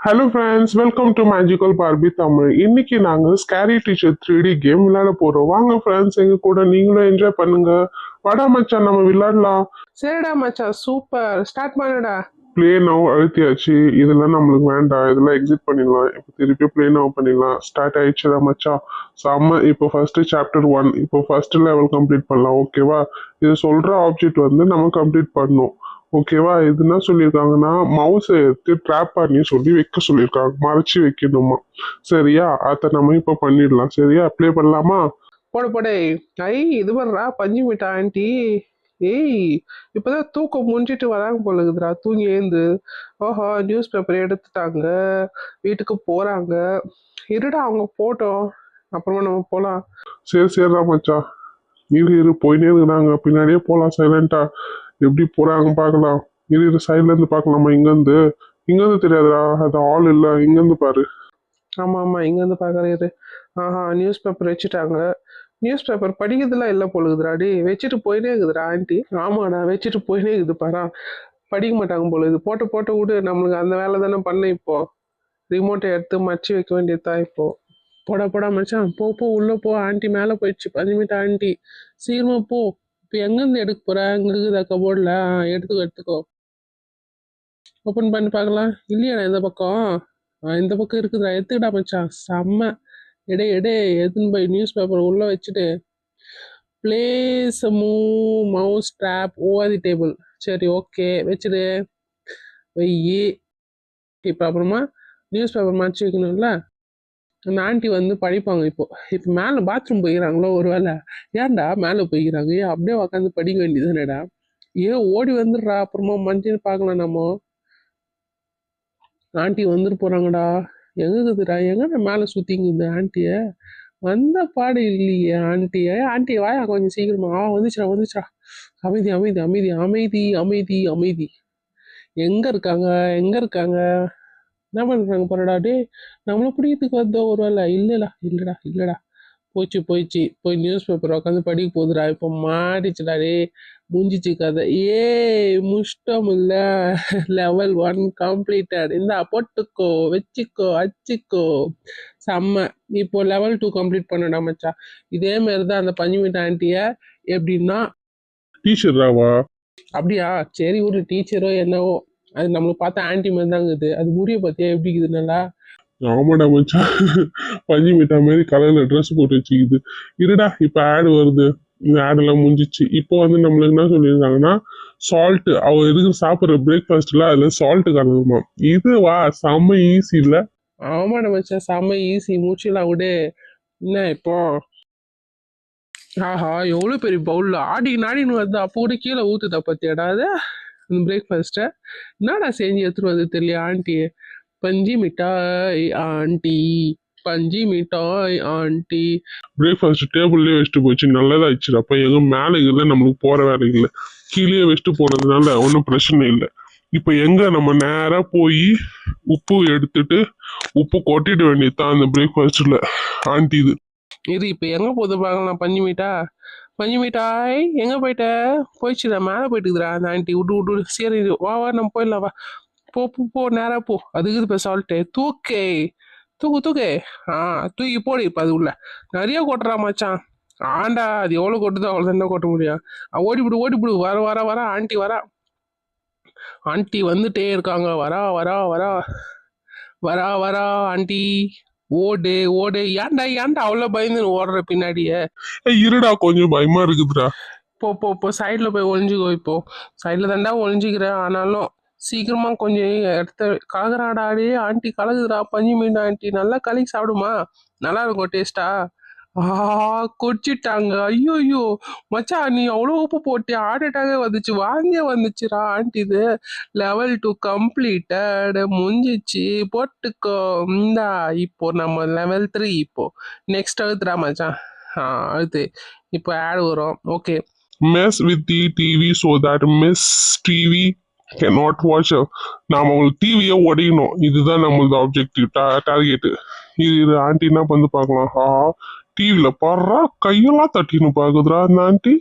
Hello friends, welcome to magical Barbie Tamil. இன்னைக்கு நாங்கள் scary teacher 3D game விளையாட போறோம். வாங்க ஃப்ரெண்ட்ஸ், எங்க கூட நீங்களும் என்ஜாய் பண்ணுங்க. வாடா மச்சான், நம்ம விளையாடலாம். சரிடா மச்சான், சூப்பர், ஸ்டார்ட் பண்ணுடா. ப்ளே நவ் அழுத்தியாச்சு. இதெல்லாம் நம்மளுக்கு வேண்டாம், இதெல்லாம் எக்ஸிட் பண்ணிடலாம். இப்போ திருப்பி ப்ளே நவ் பண்ணிடலாம். ஸ்டார்ட் ஆயிடுச்சுடா மச்சான். செம்ம. இப்போ ஃபர்ஸ்ட் சாப்டர் 1, இப்போ ஃபர்ஸ்ட் லெவல் கம்ப்ளீட் பண்ணலாம். ஓகேவா? இது சொல்ற ஆப்ஜெக்ட் வந்து நம்ம கம்ப்ளீட் பண்ணணும். ஓகேவா? இது என்ன சொல்லியிருக்காங்கன்னா, மவுஸை எடுத்து ட்ராப் பண்ணி சொல்லி வைக்க சொல்லியிருக்காங்க. மறைச்சு வைக்கணுமா? சரியா? அதை நம்ம இப்போ பண்ணிடலாம். சரியா? ப்ளே பண்ணலாமா? போடு போடே. ஐ, இது பண்ணுறா பஞ்சு மிட்டா ஆண்டி. ஏய், இப்போதான் தூக்கம் முடிஞ்சிட்டு வராங்க போல இருக்குதுடா, தூங்கி எழுந்து. ஓஹோ, நியூஸ் பேப்பர் எடுத்துட்டாங்க, வீட்டுக்கு போகிறாங்க. இருடா, அவங்க போட்டோம், அப்புறமா நம்ம போகலாம். சரி சரிடா மச்சான். இரு போயினே இருக்கிறாங்க, பின்னாடியே போகலாம் சைலண்டா. எப்படி போறாங்க பார்க்கலாம். இரு சைட்ல இருந்து பார்க்கலாமா? இங்கேருந்து தெரியாதுடா, அது ஆள் இல்லை. இங்கேருந்து பாரு. ஆமாம் ஆமாம், இங்கேருந்து பார்க்குறது. ஆஹா, நியூஸ் பேப்பர் வச்சுட்டாங்க. நியூஸ் பேப்பர் படிக்கிறதுலாம் இல்லை போலுக்குதுடா. வச்சுட்டு போயினே இருக்குதுடா ஆண்டி. ஆமாடா, வச்சுட்டு போயினே இருக்குது பாரா. படிக்க மாட்டாங்க போல இது. போட்டு போட்டு விடு, நம்மளுக்கு அந்த வேலை தானே பண்ண. இப்போ ரிமோட்டை எடுத்து மச்சி வைக்க வேண்டியதுதான் இப்போ. போடா போடா மச்சான், போ போ, உள்ளே போ. ஆண்டி மேலே போயிடுச்சு, 5 மினிட் ஆண்டி. சீக்கிரமா போ. இப்போ எங்கேருந்து எடுக்க போற? அங்கே இருக்குதா கபோர்டில்? எடுத்துக்கோ எடுத்துக்கோ. ஓப்பன் பண்ணி பார்க்கலாம். இல்லையாடா இந்த பக்கம்? இந்த பக்கம் இருக்குதுடா, எடுத்துக்கிட்டா மச்சான். செம்ம. எடே எடே, எடுத்துன்னு போய் நியூஸ் பேப்பர் உள்ளே வச்சுட்டு place move mouse drop over the table. சரி, ஓகே, வச்சுடு. வெய்யி. இப்போ அப்புறமா நியூஸ் பேப்பர் மறைச்சி வைக்கணும்ல. அந்த ஆண்டி வந்து படிப்பாங்க. இப்போ மேலே பாத்ரூம் போய்க்கிறாங்களோ ஒரு வேளை. ஏன்டா மேலே போய்க்கிறாங்க? ஏன் அப்படியே உட்காந்து படிக்க வேண்டியதுதானேடா? ஏன் ஓடி வந்துடுறா, அப்புறமா மஞ்சள் பார்க்கலாம் நம்ம. ஆண்டி வந்துட்டு போகிறாங்கடா. எங்கே இருக்குதுடா? எங்கடா மேலே சுற்றிங்குது ஆண்டியை? வந்த பாடு இல்லையே ஆண்டியை. ஆண்டி வாயா கொஞ்சம் சீக்கிரமா. வந்துச்சுடா வந்துச்சுடா. அமைதி அமைதி அமைதி அமைதி அமைதி அமைதி. எங்கே இருக்காங்க? எங்கே இருக்காங்க? என்ன பண்ணுறாங்க பாருடா. டே, நம்மளை பிடிக்கிறதுக்கு வந்த ஒரு வேலை. இல்லைடா இல்லைடா இல்லைடா. போச்சு போயிடுச்சு. போய் நியூஸ் பேப்பர் உட்காந்து படிக்க போகுதுடா. இப்போ மாறிச்சுடா. டே, முடிஞ்சிச்சு கதை. முஷ்டம் இல்ல. Level 1 completed. இந்த போட்டுக்கோ, வச்சுக்கோ, அச்சுக்கோ. செம்ம. இப்போ லெவல் 2 கம்ப்ளீட் பண்ணடா மச்சா. இதே மாதிரி தான் அந்த 5 மினிட் ஆண்டிய. எப்படின்னா, டீச்சர் ராவா? அப்படியா? சரி, ஒரு டீச்சரோ என்னவோ, அது நம்மளுக்கு பார்த்தா ஆன்டி மாதிரி தான் இருக்குது. அது முடிய பார்த்தியா எப்படி இருக்குது நல்லா? ஆமாடா மச்சான். பஞ்சு மிட்டா மாதிரி கலர்ல ட்ரெஸ் போட்டு வச்சுக்குது. இருடா, இப்ப ஆடு வருது. இந்த ஆடெல்லாம் முடிஞ்சிச்சு. இப்போ வந்து நம்மளுக்கு என்ன சொல்லியிருக்காங்கன்னா, சால்ட் அவ எதுக்கு சாப்பிட்ற பிரேக்ஃபாஸ்ட்ல அதுல சால்ட் கலந்துமா. இது வா செம்ம ஈஸி இல்ல? ஆமாடா மச்சான், செம்ம ஈஸி. மூச்சுலாம் விடு. என்ன இப்போ? ஆஹா, எவ்வளோ பெரிய பவுலில் ஆடி நாடின்னு வருது. அப்போ கூட கீழே ஊற்றுதா பத்தியாடா அது பிரேக்ஃபாஸ்ட்டை? என்னடா செஞ்சு எடுத்துட்டு வந்து தெரியல ஆண்டி. பஞ்சி மிட்டாய் ஆண்டி, பஞ்சி மிட்டாய் ஆண்டி. பிரேக்ஃபாஸ்ட் டேபிள்லயே வச்சுட்டு போச்சு. நல்லதாயிடுச்சு. அப்ப எங்க மேல இல்லை, நம்மளுக்கு போற வேலை இல்லை. கீழே வச்சுட்டு போனதுனால ஒன்றும் பிரச்சனை இல்லை. இப்ப எங்க நம்ம நேரா போய் உப்பு எடுத்துட்டு உப்பு கொட்டிட வேண்டியதுதான் அந்த பிரேக்ஃபாஸ்ட்ல. ஆண்டி இது இப்போ எங்கே போகுது பார்க்கலாம். பஞ்சு மீட்டா, பஞ்சு மிட்டாய் எங்கே போயிட்ட? போயிடுச்சுடா, மேலே போயிட்டுக்குதுடா அந்த ஆண்டி. விட்டு விட்டு. சரி, வா வா, நம்ம போயிடலாம் வா. போ போ போ, நேராக போ. அதுக்கு இப்போ சால்ட்டு தூக்கே. தூக்கு தூக்கு. ஆ, தூக்கி போடு. இப்போ அது உள்ள நிறைய கொட்டுறா மச்சான். ஆண்டா, அது எவ்வளோ கொட்டுதோ அவ்வளோ தானே கொட்ட முடியும். ஓடிவிடு ஓடிவிடு. வர வர வர ஆண்டி வரா. ஆண்டி வந்துட்டே இருக்காங்க. வரா வரா வரா வரா வரா ஆண்டி. ஓடு ஓடு. ஏன்டா ஏன்டா அவ்வளோ பயந்து ஓடுற பின்னாடியே? இருடா, கொஞ்சம் பயமா இருக்குதுடா. போ போ போ, சைடில் போய் ஒளிஞ்சுக்கோ. இப்போ சைடில் தாண்டா ஒளிஞ்சிக்கிறேன், ஆனாலும் சீக்கிரமா கொஞ்சம் இடத்த கலகுறாடா. ஆண்டி கலகுதுடா. பஞ்சு மீன் ஆண்டி நல்லா கலக்கி சாப்பிடுமா. நல்லா இருக்கும் டேஸ்டா. குடிச்சிட்டாங்க. ஐயோ ஐயோ மச்சான், நீ அவ்வளோ உப்பு போட்டு ஹார்ட் அட்டாகே வந்துச்சு, வாந்தியே வந்துச்சுடா ஆண்டி. இது லெவல் 2 கம்ப்ளீட்டட் முடிஞ்சிச்சு. போட்டுக்கோ. இந்தா, இப்போ நம்ம லெவல் 3. இப்போ நெக்ஸ்ட் அழுத்துடா மச்சான். அழுத்து. இப்போ ஆட் வரும். Okay. Mess with the TV so that Miss TV cannot watch. நாம உங்களுக்கு டிவியை உடையணும். இதுதான் நம்மளது ஆப்ஜெக்டிவ் டார்கெட். இது ஆண்டி என்ன பண்ணி பார்க்கலாம். டிவியில பாடுறா, கையெல்லாம் தட்டின்னு பாக்குதுடா அந்த ஆண்டி.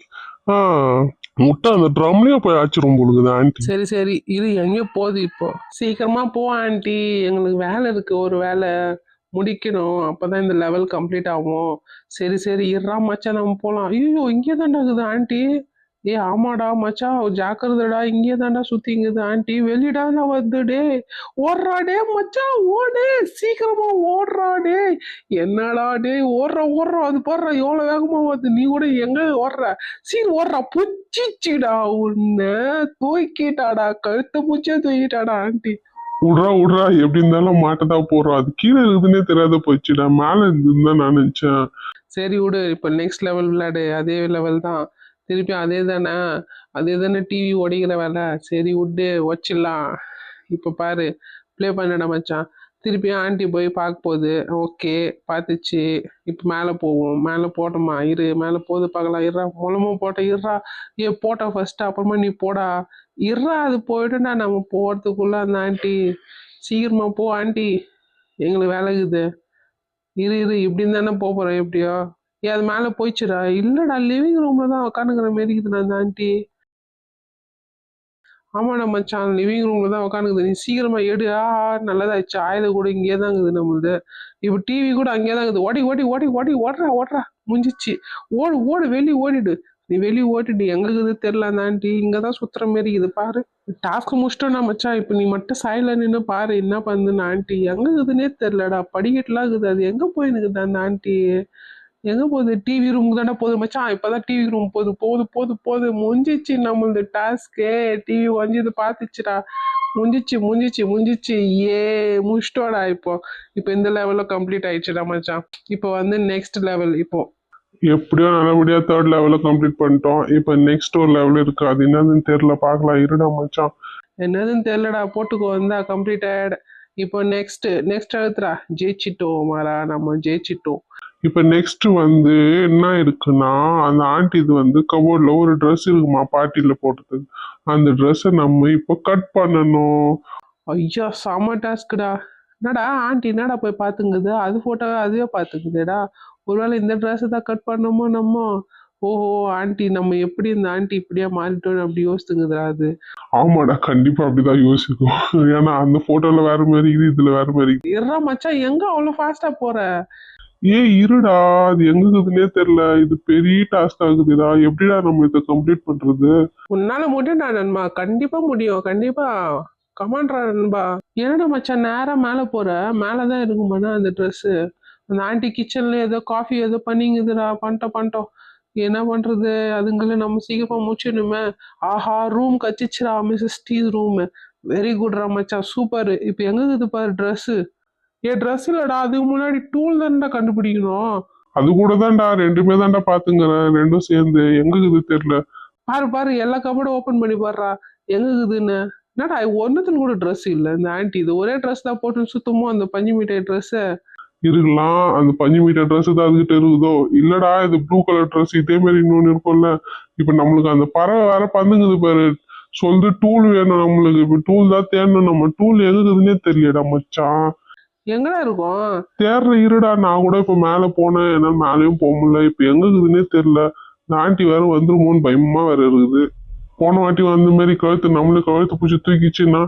முட்டை அந்த ட்ரம்லயே போய் அடிச்சிரும் பொழுது ஆன்ட்டி. சரி சரி இது எங்கேயோ போகுது இப்போ சீக்கிரமா போ ஆண்டி எங்களுக்கு வேலை இருக்கு ஒரு வேலை முடிக்கணும் அப்பதான் இந்த லெவல் கம்ப்ளீட் ஆகும் சரி சரி இருடா மச்சான் நம்ம போலாம் ஐயோ இங்கே தாண்டா இருக்குது ஆண்டி ஏ ஆமாடா மச்சான் ஜாக்கிரதடா இங்கே தாண்டா சுத்திங்குது ஆண்டி வெளியிடா வந்து டே ஓடுறா டே மச்சான் ஓடு சீக்கிரமா ஓடுறா டே என்னடா டே ஓடுற அது பாடுறா எவ்வளவு வேகமா வருது நீ கூட எங்க ஓடுற சீர் ஓடுறா புச்சிச்சுடா உன்னை தூக்கிட்டாடா கழுத்தை பூச்சியா தூக்கிட்டாடா ஆண்டி விட்றா எப்படி இருந்தாலும் மாட்டதான் போறோம். அது கீழே இருக்குதுன்னே தெரியாத போச்சுடா. மேல இருந்துன்னு தான் நான் நினைச்சேன். சரி விடு இப்போ நெக்ஸ்ட் லெவல் விளையாடு அதே லெவல் தான் திருப்பி அதே தானே டிவி ஓடிக்கிற வேலை சரி விட்டு வச்சிடலாம் இப்போ பாரு ப்ளே பண்ணடா மச்சான் திருப்பி ஆண்டி போய் பார்க்க போகுது ஓகே பார்த்துச்சு இப்போ மேலே போவோம் மேலே போட்டோமா இரு மேலே போகுது பார்க்கலாம் இருறா மூலமாக போட்ட இருறா போட்டா ஃபர்ஸ்ட் அப்புறமா நீ போடா இருறா அது போயிட்டுடா நம்ம போகிறதுக்குள்ள அந்த ஆண்டி சீக்கிரமா போ ஆண்டி எங்களுக்கு வேலை இருக்குது இரு இப்படின்னு தானே போறோம் எப்படியோ அது மேல போயிடுச்சுடா இல்லடா லிவிங் ரூம்ல தான் உட்காந்துக்கிற மாரி இருக்குதுடா அந்த ஆண்டி ஆமாடா மச்சான் லிவிங் ரூம்ல தான் உட்காந்துக்குது நீ சீக்கிரமா எடு நல்லதாச்சு ஆயுத கூட இங்கே தான் இருக்குது நம்மளுது இப்போ டிவி கூட அங்கே தான் இருக்குது ஓடி ஓடுறா முடிஞ்சிச்சு ஓடு வெளியே ஓடிடு நீ வெளியே ஓடிடு எங்க இருக்குது தெரியல அந்த ஆண்டி இங்க தான் சுத்துற மாரி இருக்குது பாரு டாஸ்க் முடிச்சிட்டோம்னா மச்சான் இப்போ நீ மட்டும் சாயில நின்று பாரு என்ன பண்ணுன்னு ஆண்டி எங்க இருக்குதுன்னே தெரியலடா படிக்கட்டுலாம் இருக்குது அது எங்க போயினுக்குது அந்த ஆண்டி எங்க போகுது டிவி ரூமுக்கு தானே போகுது மச்சான் இப்பதான் டிவி ரூம் போகுது முடிஞ்சிச்சு நம்மளது டாஸ்கே டிவி வஞ்சது பார்த்துச்சுடா முடிஞ்சிச்சு ஏ முடிச்சிட்டோடா இப்போ இந்த லெவல்ல கம்ப்ளீட் ஆயிடுச்சுடா மச்சான் இப்போ வந்து நெக்ஸ்ட் லெவல் இப்போ எப்படியோ நல்லபடியா 3rd லெவல கம்ப்ளீட் பண்ணிட்டோம். இப்போ நெக்ஸ்ட் ஒரு லெவல் இருக்கு. அது என்னதுன்னு தெரியல, பார்க்கலாம் இருடா மச்சான். என்னதுன்னு தெரியலடா போட்டுக்கோ வந்தா கம்ப்ளீட்டட் இப்போ நெக்ஸ்ட் அழுத்துறா ஜெயிச்சிட்டோம் மாறா நம்ம ஜெயிச்சிட்டோம் இப்போ நெக்ஸ்ட் வந்து என்ன இருக்குன்னா அந்த ஆண்டி இது வந்து கபோர்ட்ல ஒரு ட்ரெஸ் இருக்குமா பாட்டில போட்டது. அந்த ட்ரெஸ்ஸை நம்ம இப்போ கட் பண்ணணும். ஐயா செம டாஸ்க்குடா என்னடா ஆண்டி என்னடா போய் பார்த்துங்குது அது போட்டோ அதுவே பார்த்துக்குதுடா ஒருவேளை இந்த ட்ரெஸ் தான் கட் பண்ணோமோ நம்ம ஓஹோ ஆண்டி நம்ம எப்படி இந்த ஆண்டி இப்படியா மாறிட்டோம்னு அப்படி யோசித்துங்குதுடா அது ஆமாடா கண்டிப்பா அப்படிதான் யோசிக்கும். ஏன்னா அந்த போட்டோல வேற மாதிரி இது இதுல வேற மாதிரி. இருடா மச்சான் எங்க அவ்வளவு ஃபாஸ்டா போற இருடா அது எங்க இருக்குதுன்னே தெரியல. இது பெரிய டாஸ்க் ஆகுதுடா. எப்படிடா நம்ம இதை கம்ப்ளீட் பண்றது? உன்னால முடியும்டா நண்பா கண்டிப்பா முடியும் கண்டிப்பா கமாண்ட்ரா நண்பா என்னடா மச்சான் நேரா மேல போற மேலதான் இருக்குமாண்ணா அந்த ட்ரெஸ் அந்த ஆண்டி கிச்சன்ல ஏதோ காஃபி ஏதோ பண்ணிங்குதுடா பண்ணிட்டோம் என்ன பண்றது அதுங்கள நம்ம சீக்கிரமா முடிச்சிடணுமே ஆஹா ரூம் கச்சிச்சுடா மிஸ்ஸஸ் டீ ரூம் வெரி குட்ரா மச்சான் சூப்பர் இப்போ எங்க இருக்குது பாரு ட்ரெஸ் ட்ரெஸ் இல்லடா அதுக்கு முன்னாடி டூல் தான்டா கண்டுபிடிக்கணும் அது கூட தான்டா ரெண்டுமே தான்டா பாத்துங்கிறேன். ரெண்டும் சேர்ந்து எங்க இருக்குது தெரியல. பாரு எல்லா கபோர்டும் ஓபன் பண்ணி பாருடா எங்க இருக்குதுன்னு என்னடா ஒன்னுத்துல கூட ட்ரெஸ் இல்ல இந்த ஆன்டி இது ஒரே ட்ரெஸ் தான் போட்டு சுத்தமோ அந்த பஞ்சு மிட்டாய் ட்ரெஸ் இருக்கலாம் அந்த 5 மீட்டர் ட்ரெஸ் தான் அதுகிட்ட இருக்குதோ. இல்லடா இது ப்ளூ கலர் ட்ரெஸ் இதே மாதிரி இன்னொன்னு இருக்கும்ல. இப்ப நம்மளுக்கு அந்த பறவை வேற பந்துங்குது பாரு. சொல்லுது டூல் வேணும் நம்மளுக்கு. இப்ப டூல் தான் தேடணும். நம்ம டூல் எதுக்குதுன்னே தெரியலடா மச்சான். எங்கடா இருக்கும் தேடுற இருடா நான் கூட இப்ப மேல போனேன் என்னால மேலேயும் போக முடியல. இப்ப எங்க இருக்குதுன்னே தெரியல. இந்த ஆண்டி வேற வந்துருமோன்னு பயமா வேற இருக்குது. போன வாட்டி வந்த மாதிரி கழுத்து பிடிச்சி தூக்கிச்சுன்னா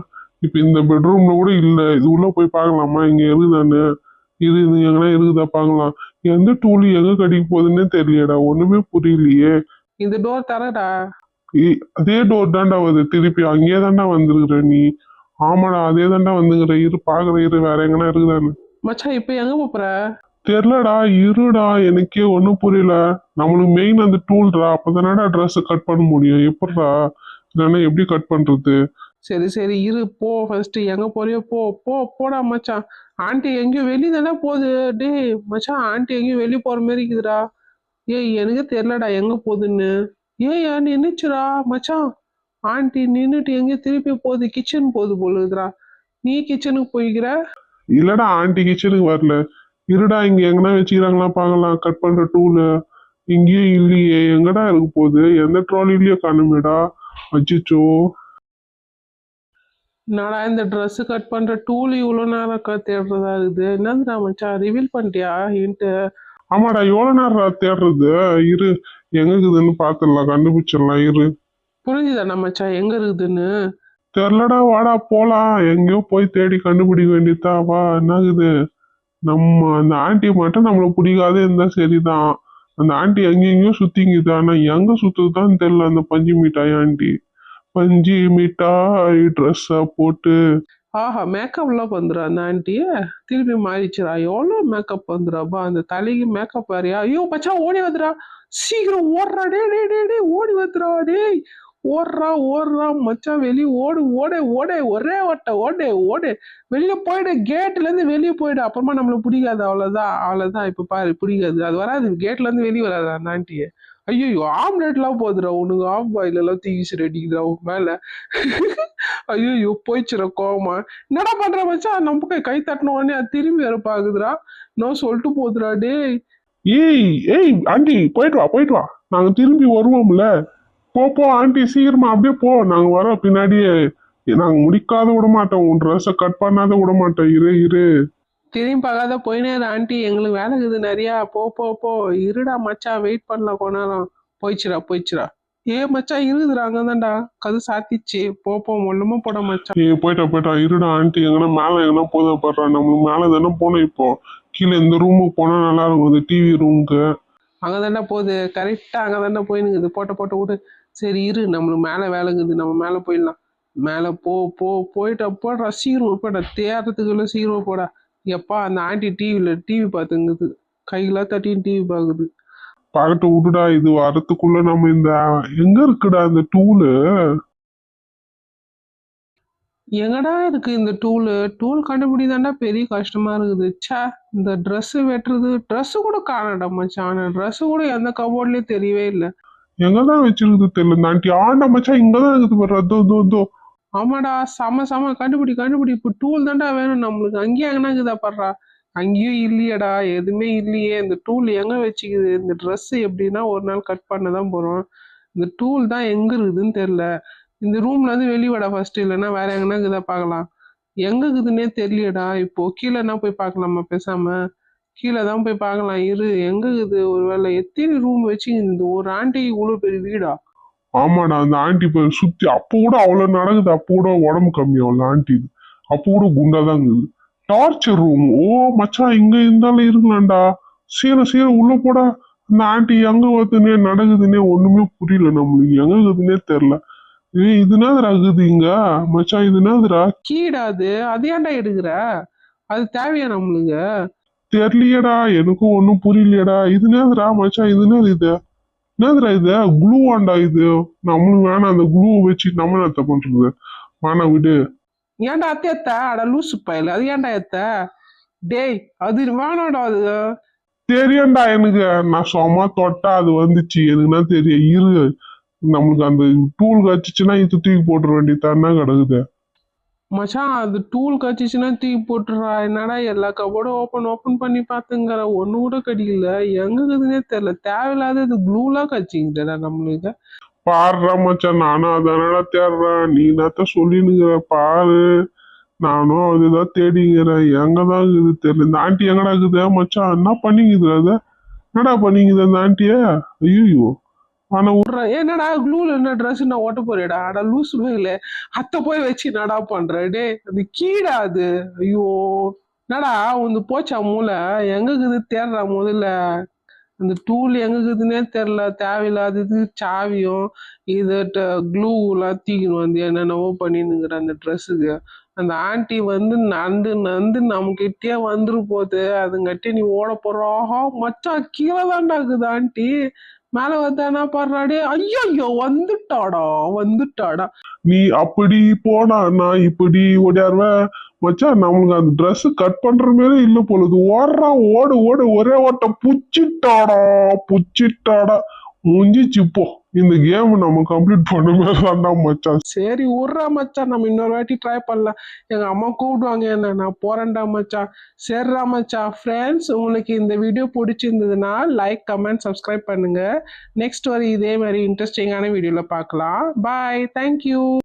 இப்ப இந்த பெட்ரூம்ல கூட இல்ல. இது உள்ள போய் பார்க்கலாமா இங்க இருக்குதானு. இது எங்கன்னா இருக்குதா பார்க்கலாம். எந்த டூல் எங்க கடிக்க போகுதுன்னே தெரியலடா. ஒண்ணுமே புரியலையே. இந்த டோர் தரடா அதே டோர் தாண்டா வருது திருப்பி. அங்கேயே தாண்டா வந்துருக்குற நீ. ஆமாடா அதே தாண்டா வந்துங்கிற. பாக்குற வேற எங்கன்னா இருக்குதான்னு. மச்சான் இப்ப எங்க போற தெரியலடா இருடா எனக்கே ஒண்ணும் புரியல. நம்மளுக்கு மெயின் அந்த டூல்டா. அப்பதானடா ட்ரெஸ் கட் பண்ண முடியும். எப்படிடா இல்லைன்னா எப்படி கட் பண்றது? சரி இரு போ ஃபர்ஸ்ட் எங்க போறியோ போடா மச்சான் ஆண்டி எங்கேயும் வெளியே தானே போகுது டேய் மச்சான் ஆண்டி எங்கேயும் வெளியே போற மாதிரி இருக்குதுடா எனக்கு தெரியலடா எங்க போகுதுன்னு நின்னுச்சுடா மச்சான் ஆண்டி நின்னுட்டு எங்கேயும் திருப்பி போகுது கிச்சன் போகுது போலுதுடா நீ கிச்சனுக்கு போய்க்கிற இல்லடா ஆண்டி கிச்சனுக்கு வரல. இருடா இங்க எங்கன்னா வச்சுக்கிறாங்களா பார்க்கலாம். கட் பண்ற டூலு இங்கேயும் இல்லையே. எங்கடா இருக்கு போகுது? எந்த ட்ராலிலயோ காணுமேடா. அச்சிச்சோ என்னடா இந்த ட்ரெஸ் கட் பண்ற டூல் இவ்வளோ நேரம் தேடுறதா இருக்குது என்னதுடா மச்சான் ரிவீல் பண்ணிட்டியா ஹிண்ட் ஆமாடா எவ்வளவு நேரம் தேடுறது. இரு எங்க இருக்குதுன்னு பாத்துடலாம் கண்டுபிடிச்சிடலாம் இரு. புரிஞ்சுதானே மச்சான் எங்க இருக்குதுன்னு? தெரிலடா, வாடா போலாம். எங்கேயோ போய் தேடி கண்டுபிடிக்க வேண்டியதா, வா. என்னாகுது? நம்ம அந்த ஆண்டி மட்டும் நம்மள பிடிக்காதே இருந்தா சரிதான். அந்த ஆண்டி எங்கெங்கேயோ சுத்திங்குது. ஆனா எங்க சுத்துதுதான் தெரியல அந்த பஞ்சு மிட்டாய் ஆண்டி. பஞ்சு மிட்டாய் ட்ரெஸ்ஸ போட்டு. ஆஹா! மேக்கப்லாம் பண்ணுதுடா அந்த ஆன்ட்டி. திருப்பி மாறிடுச்சுடா. எவ்வளோ மேக்கப் பண்ணுதுடாப்பா! அந்த தலைக்கு மேக்கப் வேறயா? ஐயோ! மச்சான் ஓடி வந்துடா! சீக்கிரம் ஓடுறா! டேய் டேய் டேய் டேய் ஓடி வந்துடா டேய்! ஓடுறா ஓடுறா மச்சான் வெளிய ஓடு ஓடு ஓடு ஒரே ஓட்ட ஓடு ஓடு வெளிய போயிடு கேட்ல இருந்து வெளிய போயிடு அப்புறமா நம்மள பிடிக்காது அவ்வளவுதான் அவ்வளவுதான் இப்ப பாரு பிடிக்காது அது வராது கேட்ல இருந்து வெளிய வராது அந்த ஆண்டி ஐயோ ஆம்லெட்லாம் போகுதுடா உனக்கு ஆஃப் பாயில் எல்லாம் தூக்கி ரெடிக்குதுடா உன் மேல ஐயோ போயிடுச்சுடா கோவமா என்னடா பண்ற மச்சான் நம்ம கை தட்டின உடனே அது திரும்பி வர பாக்குதுடா நான் சொல்லிட்டு போகுதுடா டேய் ஏய் ஏய் ஆண்டி, போயிட்டு வா. நாங்க திரும்பி வருவோம்ல. போ ஆண்டி, சீக்கிரமா அப்படியே போ. நாங்க வரோம் பின்னாடியே. நாங்க முடிக்காத விட மாட்டோம். உன் ட்ரெஸ்ஸை கட் பண்ணாத விட மாட்டோம். இரு இரு. திரும்பி பார்க்காத போயினே ஆண்டி எங்களுக்கு வேலை இருக்குது நிறையா போ போ போ இருடா மச்சான் வெயிட் பண்ணலாம் கொஞ்ச நேரம் போயிடுச்சுடா ஏ மச்சான் இருக்குதுடா அங்கதான்டா கது சாத்திச்சு போ ஒண்ணுமா போட மச்சான் ஏய் போயிட்டா இருடா ஆண்டி. எங்கன்னா மேல எங்கன்னா போதா படுறா. நம்மளுக்கு மேல தானே போனோம் இப்போ. கீழே இந்த ரூமுக்கு போனா நல்லா இருக்கும், இந்த டிவி ரூமுக்கு. அங்கதான்டா போகுது கரெக்டா அங்கதான்டா போயினுக்குது போட்ட விடு சரி இரு நம்மளுக்கு மேல வேலை இருக்குது நம்ம மேல போயிடலாம் மேல போயிட்டா போடுறா சீக்கிரம் போடா தேடுறதுக்குள்ள சீக்கிரம் போடா எப்பா அந்த ஆண்டி டிவி பார்த்துங்குது கையெல்லாம் தட்டின்னு டிவி பார்க்குது பார்க்கட்டு விடுடா. இது வரத்துக்குள்ள நம்ம இந்த எங்க இருக்குடா இந்த டூலு? எங்கடா இருக்கு இந்த டூல் கண்டுபிடிதாண்டா பெரிய கஷ்டமா இருக்குது ச்சே இந்த ட்ரெஸ் வெட்டுறது ட்ரெஸ் கூட காணடா மச்சான் ட்ரெஸ் கூட எந்த கபோர்ட்லயும் தெரியவே இல்லை எங்கதான் வச்சிருக்கு தெரியல. இந்த ஆண்டி ஆண்டா மச்சான், இங்கதான் இருக்குது பாரு. அதோ. ஆமாடா செம கண்டுபிடி இப்போ டூல் தான்டா வேணும் நம்மளுக்கு அங்கேயும் எங்கன்னா இருக்குதா படுறா அங்கேயும் இல்லையேடா எதுவுமே இல்லையே இந்த டூல் எங்க வச்சுக்குது இந்த ட்ரெஸ் எப்படின்னா ஒரு நாள் கட் பண்ண தான் போறோம் இந்த டூல் தான் எங்க இருக்குதுன்னு தெரியல இந்த ரூம்ல இருந்து வெளியே வாடா ஃபர்ஸ்ட் இல்லைன்னா வேற எங்கன்னா இருக்குதா பார்க்கலாம் எங்க இருக்குதுன்னே தெரியலடா இப்போ கீழேனா போய் பார்க்கலாமா பேசாம கீழே தான் போய் பார்க்கலாம் இரு எங்க இருக்குது ஒருவேளை எத்தனை ரூம் வச்சு இந்த ஒரு ஆண்டி இவ்வளோ பெரிய வீடா ஆமாடா, அந்த ஆண்டி இப்ப சுத்தி அப்ப கூட அவ்வளவு நடக்குது. அப்ப கூட உடம்பு கம்மியாகும் அந்த ஆண்டி. அப்ப கூட குண்டாதான் இருக்குது. Torture room. ஓ மச்சான், இங்க இருந்தாலும் இருக்கலாம்டா. சீரம் உள்ள போடா. அந்த ஆண்டி எங்க வருதுன்னே நடக்குதுன்னே ஒண்ணுமே புரியல நம்மளுக்கு. எங்க இருக்குதுன்னே தெரியல. ஏய் இது என்னதுடா இருக்குது இங்க? மச்சான் இது என்னதுடா? கீடாது அது ஏன்டா எடுக்கிற அது தேவையா நம்மளுக்கு தெரியலையேடா, எனக்கும் ஒண்ணும் புரியலையேடா. இது என்னதுடா மச்சான்? இது என்னது இது? என்னதுடா இது? குளூவாண்டா இது? நம்மளுக்கு வேணாம், அந்த குளூவை வச்சு நம்ம என்னத்த பண்றது? வேணாம் விடு. ஏன்டா அத்த அட லூசு பயல அது ஏன்டா எத்த டேய் அது வேணாடா அது தெரியும்டா எனக்கு. நான் சும்மா தொட்டா அது வந்துச்சு. எதுக்குன்னா தெரியும். இரு, நம்மளுக்கு அந்த டூல் கச்சிச்சுன்னா இது தூக்கி போட்டுற வேண்டியதானா கிடக்குது. மச்சான் அது டூல் கச்சிச்சுன்னா தூக்கி போட்டுறா என்னடா எல்லா கபோர்டும் ஓப்பன் பண்ணி பாத்துங்கிற ஒண்ணு கூட கிடைக்கல எங்க இருக்குதுன்னே தெரியல தேவையில்லாத இது க்ளூலாம் கச்சிக்கிட்டடா நம்மளுக்கு பாடுறா மச்சான், நானும் அதனால தேடுறேன். நீ என்னத்த சொல்லினுங்கிற பாரு. நானும் அதுதான் தேடிங்கிறேன். எங்கதான் இருக்குது தெரியல. இந்த ஆண்டி எங்கடா இருக்குது மச்சான்? என்ன பண்ணிக்குது அது? என்னடா பண்ணிக்குது அந்த ஆண்டிய? ஐயோ. ஆனா என்னடா க்ளூல என்ன ட்ரெஸ் நான் ஓட்ட போறேடா அட லூசு மேல அத்தை போய் வச்சு நடா பண்ற டே அது கீடா அது ஐயோ என்னடா உந்து போச்சா மூளை எங்க இருக்குது தேடுறா முதல்ல அந்த டூல் எங்க இருக்குதுன்னே தெரில தேவையில்லாதது சாவியும் இது க்ளூலாம் தூக்கின்னு வந்து என்னென்னவோ பண்ணினுங்கிற அந்த ட்ரெஸ்ஸுக்கு அந்த ஆண்டி வந்து நந்து நம்மகிட்டயே வந்துரு போகுது அதுங்கட்டி நீ ஓட போற ஆஹா மச்சான் கீழே தான்டா இருக்குது ஆண்டி மேல வந்தானா பாடுறாடே ஐயோ வந்துட்டாடா நீ அப்படி போனா நான் இப்படி ஓடியாருவேன். மச்சான், நம்மளுக்கு அந்த ட்ரெஸ் கட் பண்ற மாதிரி இல்ல பொழுது. ஓடு ஒரே ஓட்டம். புச்சிட்டாடா. முடிஞ்சிச்சு இப்போ. இந்த கேம் நம்ம கம்ப்ளீட் பண்ண மாதிரி மச்சான். சரி விட்றா மச்சான் நம்ம இன்னொரு வாட்டி ட்ரை பண்ணலாம் எங்க அம்மா கூப்பிடுவாங்க என்ன நான் போறேன்டா மச்சான் சரிடா மச்சான் ஃப்ரெண்ட்ஸ் உங்களுக்கு இந்த வீடியோ பிடிச்சிருந்ததுன்னா லைக் கமெண்ட் சப்ஸ்கிரைப் பண்ணுங்க நெக்ஸ்ட் ஒரு இதே மாதிரி இன்ட்ரெஸ்டிங்கான வீடியோல பார்க்கலாம் பாய் தேங்க்யூ